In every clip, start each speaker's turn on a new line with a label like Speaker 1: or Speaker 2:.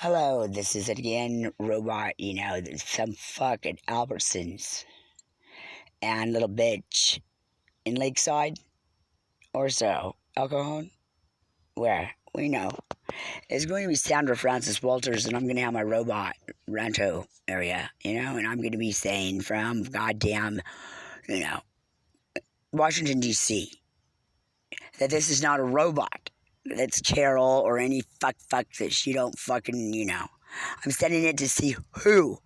Speaker 1: Hello, this is it again, robot, some fuck at Albertsons and little bitch in Lakeside or so. Alcohol? Where? We know. It's going to be Sandra Francis Walters, and I'm going to have my robot rento area, and I'm going to be saying from goddamn, you know, Washington, D.C., that this is not a robot. That's Carol or any fuck that she don't fucking. I'm sending it to see who.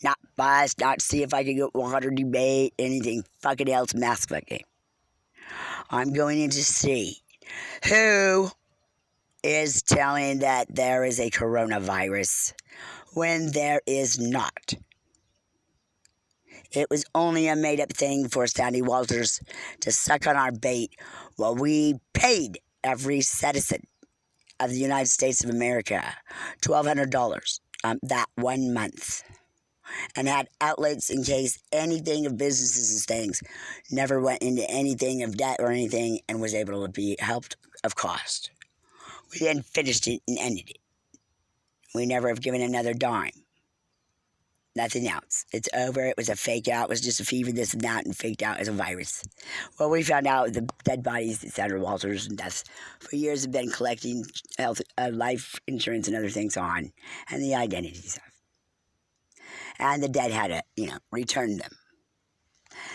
Speaker 1: Not buzz, not see if I can get water debate, anything fucking else, mask fucking. I'm going in to see who is telling that there is a coronavirus when there is not. It was only a made up thing for Sandy Walters to suck on our bait while we paid every citizen of the United States of America $1,200 that 1 month, and had outlets in case anything of businesses and things never went into anything of debt or anything, and was able to be helped of cost. We then finished it and ended it. We never have given another dime. Nothing else. It's over. It was a fake out. It was just a fever, this and that, and faked out as a virus. Well, we found out the dead bodies that Sandra Walters and deaths for years have been collecting health, life insurance and other things on, and the identities of. And the dead had to, return them.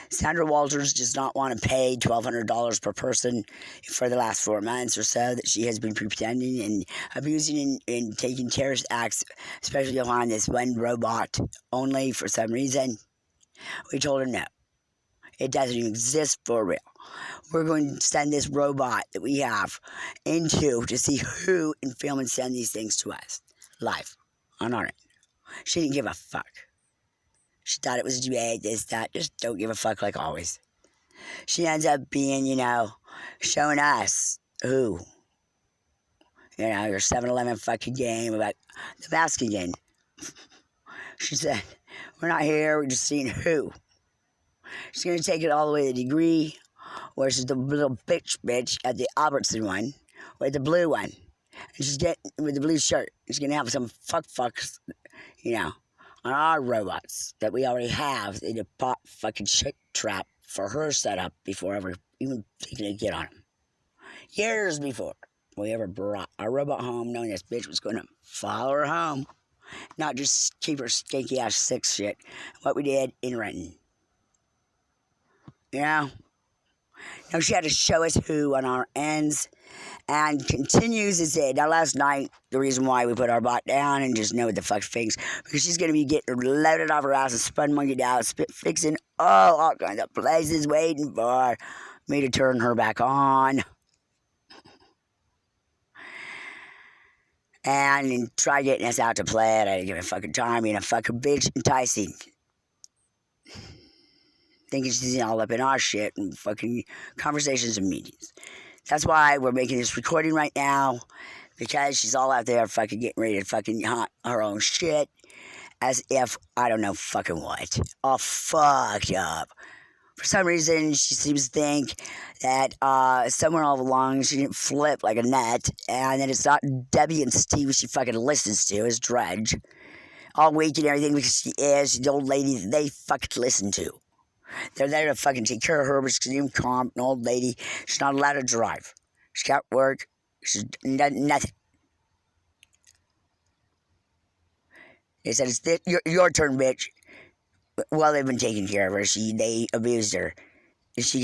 Speaker 1: Sandra Walters does not want to pay $1,200 per person for the last 4 months or so that she has been pretending and abusing and taking terrorist acts, especially on this one robot only for some reason. We told her no. It doesn't even exist for real. We're going to send this robot that we have to see who in film and send these things to us live on our end. She didn't give a fuck. She thought it was debate, this, that. Just don't give a fuck like always. She ends up being, showing us who. Your 7-Eleven fucking game about the basket game. She said, we're not here, we're just seeing who. She's going to take it all the way to the degree, where she's the little bitch at the Albertson one, with the blue one. And she's getting, with the blue shirt, she's going to have some fucks, on our robots that we already have in a pot fucking shit trap for her setup before ever even taking a get on them. Years before we ever brought our robot home, knowing this bitch was going to follow her home, not just keep her skanky ass sick shit. What we did in Renton. Now she had to show us who on our ends, and continues to say, now last night, the reason why we put our bot down and just know what the fuck thinks, because she's going to be getting loaded off her ass and spun monkeyed out, fixing all kinds of places, waiting for me to turn her back on. And try getting us out to play it. I didn't give a fucking time, being a fucking bitch enticing. Thinking she's all up in our shit and fucking conversations and meetings. That's why we're making this recording right now, because she's all out there fucking getting ready to fucking hunt her own shit, as if, I don't know fucking what, all fucked up. For some reason, she seems to think that somewhere all along she didn't flip like a nut, and that it's not Debbie and Steve she fucking listens to as Dredge. All weak and everything, because she's the old lady that they fucking listen to. They're there to fucking take care of her, but she's an an old lady. She's not allowed to drive. She can't work. She's nothing. They said, it's your turn, bitch. Well, they've been taking care of her. They abused her. She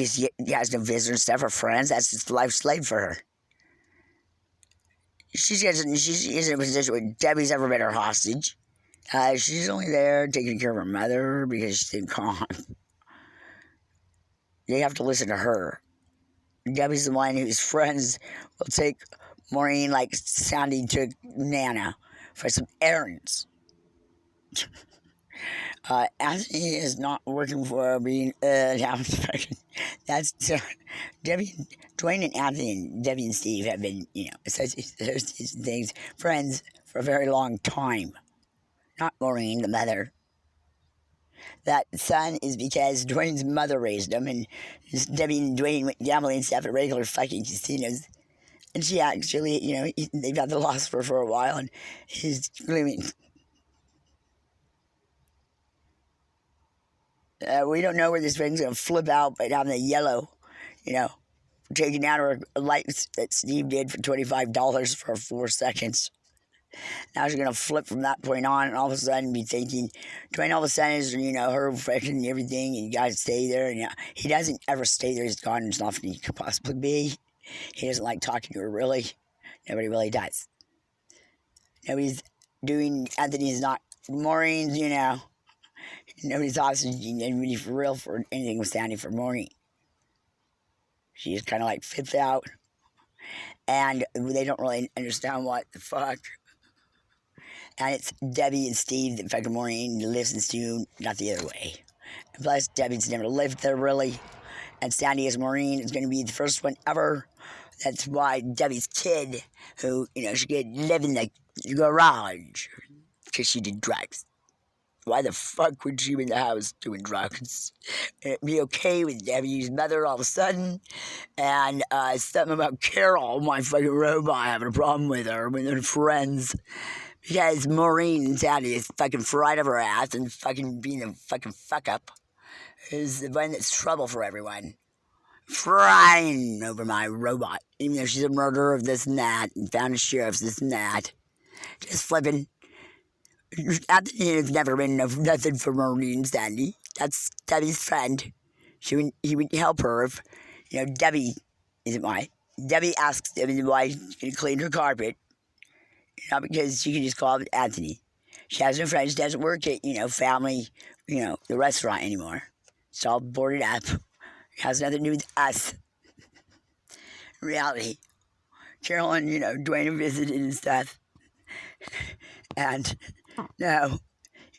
Speaker 1: has no visitors and stuff. Her friends, that's just life slave for her. She's in a position where Debbie's ever been her hostage. She's only there taking care of her mother because she's been calm. They have to listen to her. Debbie's the one whose friends will take Maureen like Sandy took Nana for some errands. Anthony is not working for being that's Debbie, Dwayne and Anthony and Debbie and Steve have been, such things, friends for a very long time. Not Maureen, the mother. That son is because Dwayne's mother raised him, and Debbie and Dwayne went gambling and stuff at regular fucking casinos. And she actually, they've had the loss for a while, and he's screaming. We don't know where this thing's going to flip out by having the yellow, taking out her lights that Steve did for $25 for 4 seconds. Now she's going to flip from that point on, and all of a sudden be thinking, Dwayne all of a sudden is, her friend and everything, and you guys stay there. And he doesn't ever stay there. He's gone as often as he could possibly be. He doesn't like talking to her, really. Nobody really does. Nobody's doing, Anthony's not, Maureen's, nobody's oxygen anybody for real for anything with Sandy for Maureen. She's kind of like flipped out, and they don't really understand what the fuck. And it's Debbie and Steve that fucking Maureen listens to, not the other way. And plus, Debbie's never lived there really, and Sandy as Maureen is going to be the first one ever. That's why Debbie's kid, who, she could live in the garage because she did drugs. Why the fuck would she be in the house doing drugs? It'd be okay with Debbie's mother all of a sudden. And something about Carol, my fucking robot, having a problem with her, with her friends. Because Maureen and Sandy is fucking fried up her ass and fucking being a fucking fuck up. Is the one that's trouble for everyone. Frying over my robot, even though she's a murderer of this and that, and found a sheriff's this and that. Just flipping. Anthony has never been nothing for Maureen and Sandy. That's Debbie's friend. He would help her if, Debbie isn't why. Debbie asks Debbie why she's going to clean her carpet. Not because she can just call it Anthony. She has no friends, doesn't work at, family, the restaurant anymore. It's all boarded up. It has nothing to do with us. Reality. Carol and, Dwayne have visited and stuff. And, no,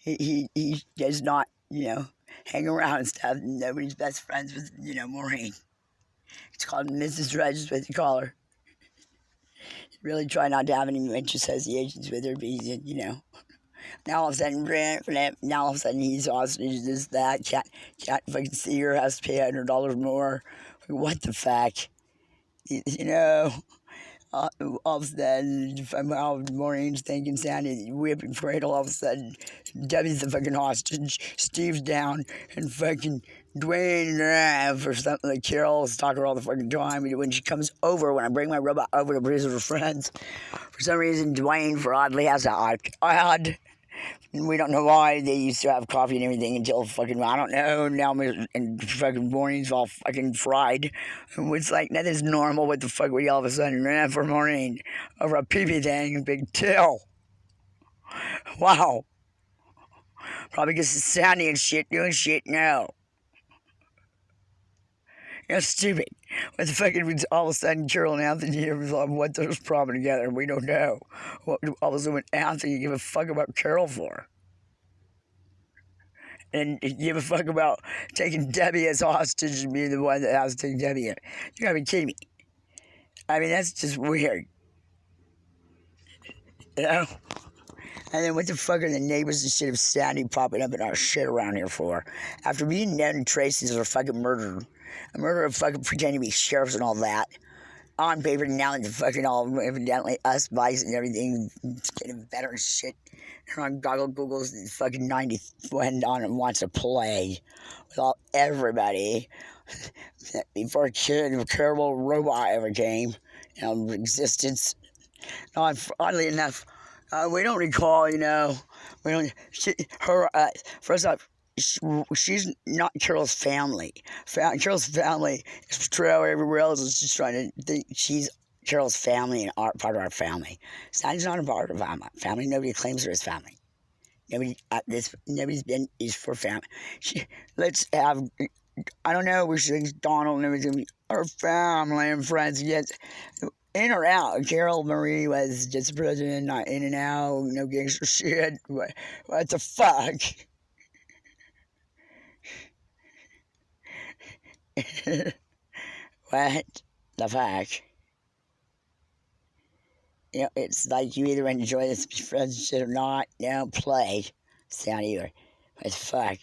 Speaker 1: he does not, hang around and stuff. Nobody's best friends with, Maureen. It's called Mrs. Drudge is what they call her. Really try not to have any much associations with her, because, now all of a sudden, now all of a sudden he's hostage, this, that, can't fucking see her, has to pay $100 more. What the fuck? All of a sudden, somehow Maureen's thinking Sandy whipping cradle, all of a sudden, Debbie's the fucking hostage, Steve's down, and fucking Dwayne, for something like Carol's talking her all the fucking time. When she comes over, when I bring my robot over to visit her friends, for some reason, Dwayne, for oddly, has a odd. We don't know why they used to have coffee and everything until fucking, I don't know, now and fucking Maureen's all fucking fried. It's like, that is normal. What the fuck we all of a sudden ran for Maureen over a pee-pee thing, big deal. Wow. Probably because it's Sandy and shit doing shit now. Stupid. What the fuck is all of a sudden Carol and Anthony what their problem together? We don't know. What all of a sudden Anthony give a fuck about Carol for? And give a fuck about taking Debbie as hostage and being the one that has to take Debbie in. You gotta be kidding me. I mean, that's just weird. And then what the fuck are the neighbors and shit of Sandy popping up in our shit around here for? After being known and traced as a fucking murderer. A murderer of fucking pretending to be sheriffs and all that. On paper, now that the fucking all, evidently, us, vice, and everything, it's getting better and shit. And on Google's the fucking 90th went on and wants to play with everybody. Before a terrible robot ever came, existence. Oddly enough, we don't recall, we don't, first off, she's not Carol's family. Carol's family is portrayed everywhere else. Is just trying to think she's Carol's family and part of our family. Sandy's not a part of our family. Nobody claims her as family. Nobody's been is for family. Let's have, I don't know. We should Donald and everything. Our family and friends. Yes. In or out, Carol Marie was just president, not in and out, no gangster shit. What the fuck? What the fuck? It's like you either enjoy this friendship or not. Don't play. Sound either. What the fuck?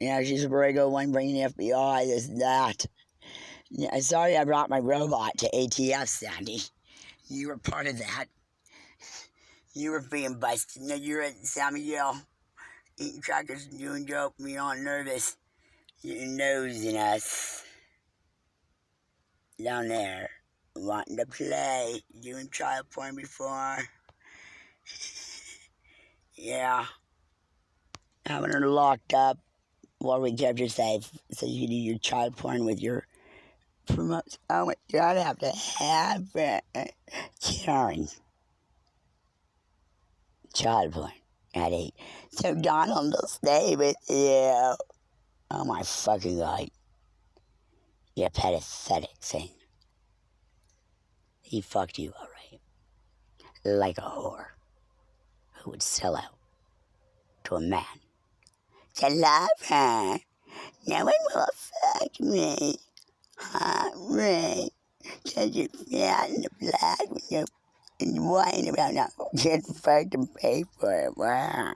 Speaker 1: She's a Borrego one bringing the FBI, this, that. Sorry I brought my robot to ATF, Sandy. You were part of that. You were being busted. Now you're at Samuel eating crackers and doing dope. You're all nervous. You're nosing us down there, wanting to play, doing child porn before. Yeah, having her locked up while we kept her safe so you could do your child porn with your promotes. Oh my God, I have to have it. Karen. Child porn at 8. So Donald will stay with you. Oh my fucking God. You pathetic thing. He fucked you alright. Like a whore who would sell out to a man to love her. No one will fuck me. Right. Cause you're fat and black with no and whine about not getting fucked and pay for it. Wow.